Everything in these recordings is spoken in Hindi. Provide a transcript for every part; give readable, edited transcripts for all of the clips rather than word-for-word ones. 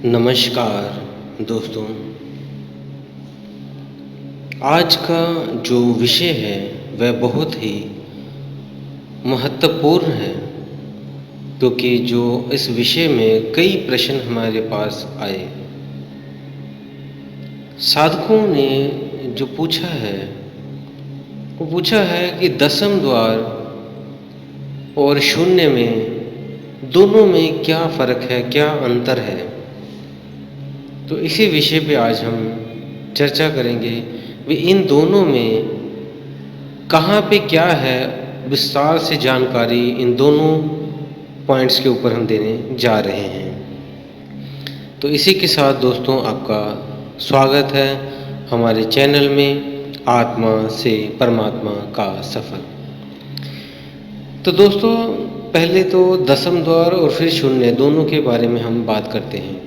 नमस्कार दोस्तों। आज का जो विषय है वह बहुत ही महत्वपूर्ण है, क्योंकि जो इस विषय में कई प्रश्न हमारे पास आए। साधकों ने जो पूछा है वो पूछा है कि दसम द्वार और शून्य में दोनों में क्या फ़र्क है, क्या अंतर है। तो इसी विषय पे आज हम चर्चा करेंगे वे इन दोनों में कहाँ पे क्या है, विस्तार से जानकारी इन दोनों पॉइंट्स के ऊपर हम देने जा रहे हैं। तो इसी के साथ दोस्तों आपका स्वागत है हमारे चैनल में आत्मा से परमात्मा का सफ़र। तो दोस्तों पहले तो दसम द्वार और फिर शून्य दोनों के बारे में हम बात करते हैं।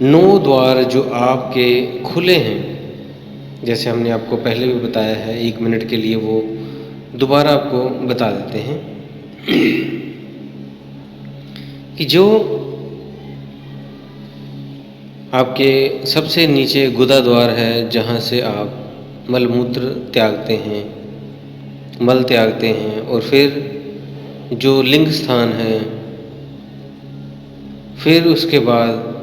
9 द्वार जो आपके खुले हैं, जैसे हमने आपको पहले भी बताया है, 1 मिनट के लिए वो दोबारा आपको बता देते हैं कि जो आपके सबसे नीचे गुदा द्वार है, जहाँ से आप मलमूत्र त्यागते हैं, मल त्यागते हैं, और फिर जो लिंग स्थान है, फिर उसके बाद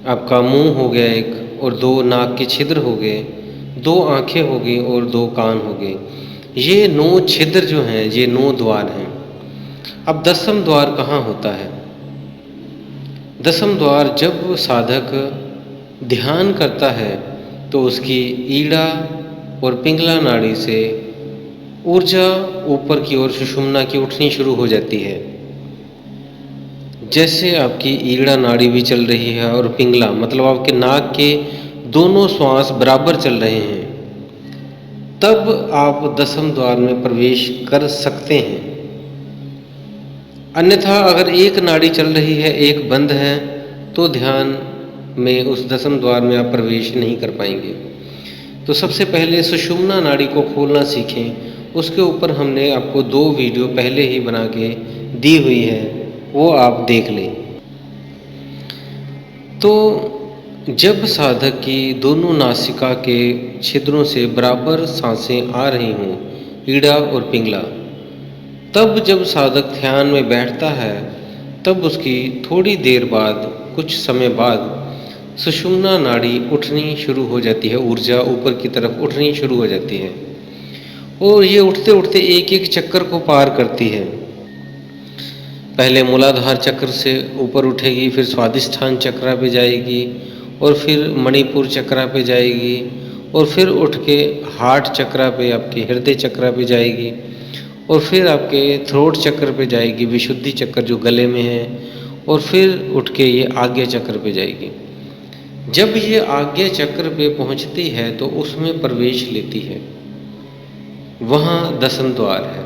आपका मुंह हो गया एक, और 2 नाक के छिद्र हो गए, 2 आँखें हो गई और 2 कान हो गए। ये 9 छिद्र जो हैं ये 9 द्वार हैं। अब दसम द्वार कहाँ होता है? दसम द्वार जब साधक ध्यान करता है तो उसकी ईड़ा और पिंगला नाड़ी से ऊर्जा ऊपर की ओर सुषुम्ना की उठनी शुरू हो जाती है। जैसे आपकी ईड़ा नाड़ी भी चल रही है और पिंगला मतलब आपके नाक के दोनों श्वास बराबर चल रहे हैं, तब आप दसम द्वार में प्रवेश कर सकते हैं। अन्यथा अगर एक नाड़ी चल रही है, एक बंद है, तो ध्यान में उस दसम द्वार में आप प्रवेश नहीं कर पाएंगे। तो सबसे पहले सुषुम्ना नाड़ी को खोलना सीखें। उसके ऊपर हमने आपको 2 वीडियो पहले ही बना के दी हुई है, वो आप देख लें। तो जब साधक की दोनों नासिका के छिद्रों से बराबर सांसें आ रही हों, ईड़ा और पिंगला, तब जब साधक ध्यान में बैठता है तब उसकी थोड़ी देर बाद, कुछ समय बाद सुषुम्ना नाड़ी उठनी शुरू हो जाती है, ऊर्जा ऊपर की तरफ उठनी शुरू हो जाती है, और ये उठते उठते एक एक चक्कर को पार करती है। पहले मूलाधार चक्र से ऊपर उठेगी, फिर स्वादिष्ठान चक्रा पे जाएगी, और फिर मणिपुर चक्रा पे जाएगी, और फिर उठ के हार्ट चक्रा पे, आपके हृदय चक्रा पे जाएगी, और फिर आपके थ्रोट चक्र पे जाएगी, विशुद्धि चक्र जो गले में है, और फिर उठ के ये आज्ञा चक्र पे जाएगी। जब ये आज्ञा चक्र पे पहुंचती है तो उसमें प्रवेश लेती है, वहाँ दसम द्वार है।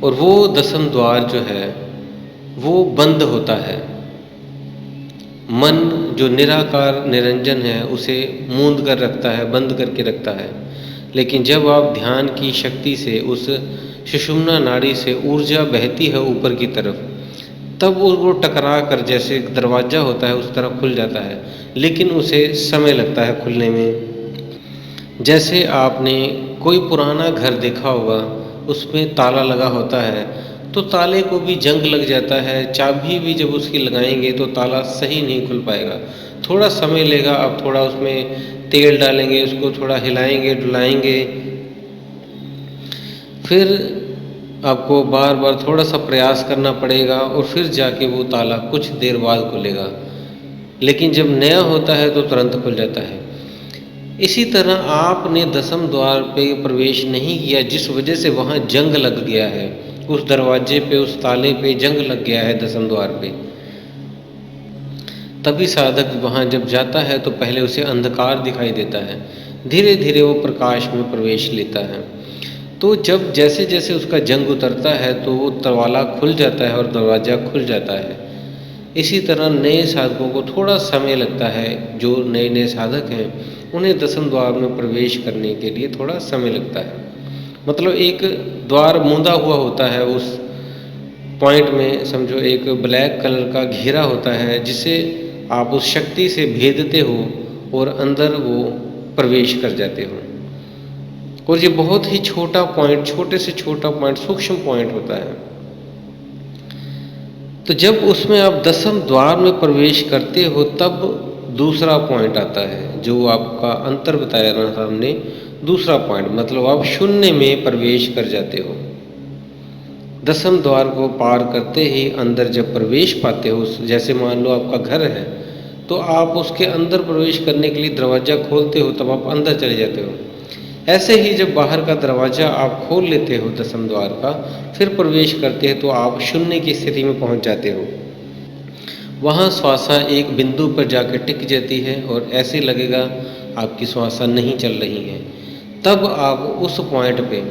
और वो दसम द्वार जो है वो बंद होता है। मन जो निराकार निरंजन है उसे मूंद कर रखता है, बंद करके रखता है। लेकिन जब आप ध्यान की शक्ति से उस सुषुम्ना नाड़ी से ऊर्जा बहती है ऊपर की तरफ, तब वो टकरा कर जैसे एक दरवाज़ा होता है उस तरह खुल जाता है, लेकिन उसे समय लगता है खुलने में। जैसे आपने कोई पुराना घर देखा होगा, उसमें ताला लगा होता है, तो ताले को भी जंग लग जाता है, चाबी भी जब उसकी लगाएंगे तो ताला सही नहीं खुल पाएगा, थोड़ा समय लेगा। आप थोड़ा उसमें तेल डालेंगे, उसको थोड़ा हिलाएंगे डुलाएंगे, फिर आपको बार बार थोड़ा सा प्रयास करना पड़ेगा, और फिर जाके वो ताला कुछ देर बाद खुलेगा। लेकिन जब नया होता है तो तुरंत खुल जाता है। इसी तरह आपने दसम द्वार पे प्रवेश नहीं किया, जिस वजह से वहाँ जंग लग गया है, उस दरवाजे पे, उस ताले पे जंग लग गया है दसम द्वार पे। तभी साधक वहाँ जब जाता है तो पहले उसे अंधकार दिखाई देता है, धीरे धीरे वो प्रकाश में प्रवेश लेता है। तो जब जैसे जैसे उसका जंग उतरता है तो वो ताला खुल जाता है और दरवाज़ा खुल जाता है। इसी तरह नए साधकों को थोड़ा समय लगता है, जो नए नए साधक हैं उन्हें दसम द्वार में प्रवेश करने के लिए थोड़ा समय लगता है। मतलब एक द्वार मूंदा हुआ होता है उस पॉइंट में समझो एक ब्लैक कलर का घेरा होता है जिसे आप उस शक्ति से भेदते हो और अंदर वो प्रवेश कर जाते हो। और ये बहुत ही छोटा पॉइंट, छोटे से छोटा पॉइंट, सूक्ष्म पॉइंट होता है। तो जब उसमें आप दसम द्वार में प्रवेश करते हो तब दूसरा पॉइंट आता है, जो आपका अंतर बताया ना था हमने, दूसरा पॉइंट मतलब आप शून्य में प्रवेश कर जाते हो। दसम द्वार को पार करते ही अंदर जब प्रवेश पाते हो, जैसे मान लो आपका घर है तो आप उसके अंदर प्रवेश करने के लिए दरवाज़ा खोलते हो तब आप अंदर चले जाते हो। ऐसे ही जब बाहर का दरवाज़ा आप खोल लेते हो दसम द्वार का, फिर प्रवेश करते हैं तो आप शून्य की स्थिति में पहुंच जाते हो। वहाँ श्वासा एक बिंदु पर जाकर टिक जाती है और ऐसे लगेगा आपकी श्वासा नहीं चल रही है। तब आप उस पॉइंट पे,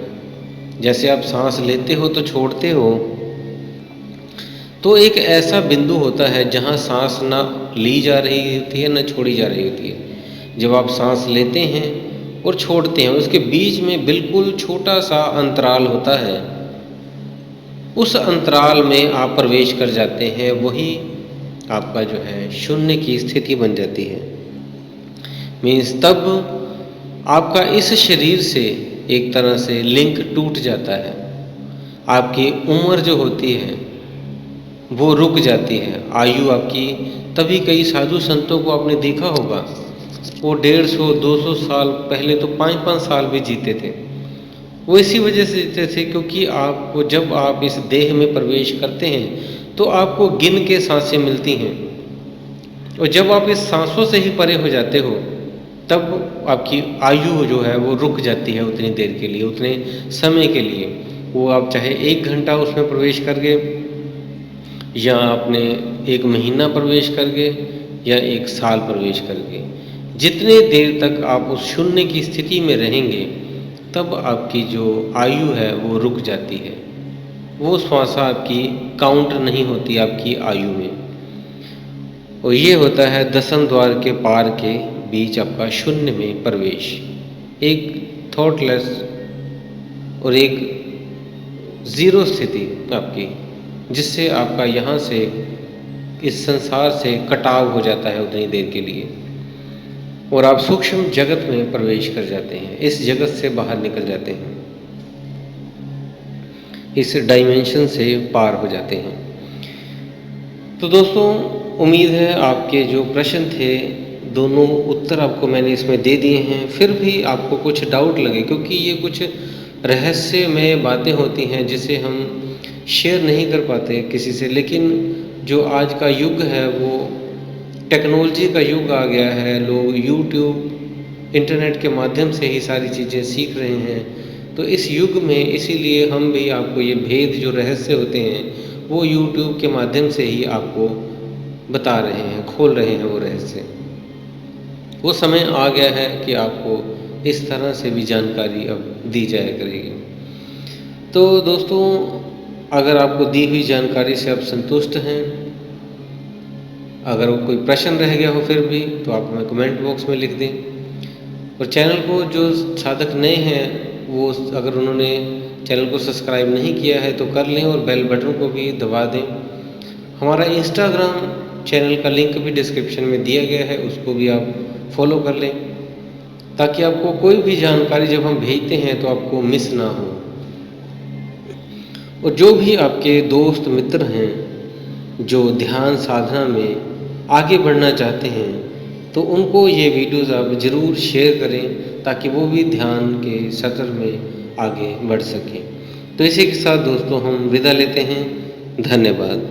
जैसे आप सांस लेते हो तो छोड़ते हो, तो एक ऐसा बिंदु होता है जहाँ सांस ना ली जा रही होती है ना छोड़ी जा रही होती है। जब आप सांस लेते हैं और छोड़ते हैं उसके बीच में बिल्कुल छोटा सा अंतराल होता है। उस अंतराल में आप प्रवेश कर जाते हैं, वही आपका जो है शून्य की स्थिति बन जाती है। मीन्स तब आपका इस शरीर से एक तरह से लिंक टूट जाता है। आपकी उम्र जो होती है वो रुक जाती है, आयु आपकी। तभी कई साधु संतों को आपने देखा होगा, वो 150-200 साल पहले तो 5-5 साल भी जीते थे। वो इसी वजह से जीते थे क्योंकि आपको जब आप इस देह में प्रवेश करते हैं तो आपको गिन के सांसें मिलती हैं, और जब आप इस सांसों से ही परे हो जाते हो तब आपकी आयु जो है वो रुक जाती है उतनी देर के लिए, उतने समय के लिए। वो आप चाहे 1 घंटा उसमें प्रवेश कर गए, या आपने 1 महीना प्रवेश कर गए, या 1 साल प्रवेश कर गए, जितने देर तक आप उस शून्य की स्थिति में रहेंगे तब आपकी जो आयु है वो रुक जाती है। वो श्वासा आपकी काउंट नहीं होती आपकी आयु में। और ये होता है दसम द्वार के पार के बीच आपका शून्य में प्रवेश, एक थॉटलेस और एक ज़ीरो स्थिति आपकी, जिससे आपका यहाँ से इस संसार से कटाव हो जाता है उतनी देर के लिए, और आप सूक्ष्म जगत में प्रवेश कर जाते हैं, इस जगत से बाहर निकल जाते हैं, इस डायमेंशन से पार हो जाते हैं। तो दोस्तों, उम्मीद है आपके जो प्रश्न थे दोनों उत्तर आपको मैंने इसमें दे दिए हैं। फिर भी आपको कुछ डाउट लगे, क्योंकि ये कुछ रहस्यमय बातें होती हैं जिसे हम शेयर नहीं कर पाते किसी से, लेकिन जो आज का युग है वो टेक्नोलॉजी का युग आ गया है। लोग यूट्यूब, इंटरनेट के माध्यम से ही सारी चीज़ें सीख रहे हैं। तो इस युग में इसीलिए हम भी आपको ये भेद जो रहस्य होते हैं वो यूट्यूब के माध्यम से ही आपको बता रहे हैं, खोल रहे हैं वो रहस्य। वो समय आ गया है कि आपको इस तरह से भी जानकारी अब दी जाया करेगी। तो दोस्तों, अगर आपको दी हुई जानकारी से आप संतुष्ट हैं, अगर कोई प्रश्न रह गया हो फिर भी, तो आप हमें कमेंट बॉक्स में लिख दें। और चैनल को जो साधक नए हैं वो अगर उन्होंने चैनल को सब्सक्राइब नहीं किया है तो कर लें, और बेल बटन को भी दबा दें। हमारा इंस्टाग्राम चैनल का लिंक भी डिस्क्रिप्शन में दिया गया है, उसको भी आप फॉलो कर लें, ताकि आपको कोई भी जानकारी जब हम भेजते हैं तो आपको मिस ना हो। और जो भी आपके दोस्त मित्र हैं जो ध्यान साधना में आगे बढ़ना चाहते हैं तो उनको ये वीडियोज़ आप ज़रूर शेयर करें, ताकि वो भी ध्यान के सफ़र में आगे बढ़ सकें। तो इसी के साथ दोस्तों हम विदा लेते हैं। धन्यवाद।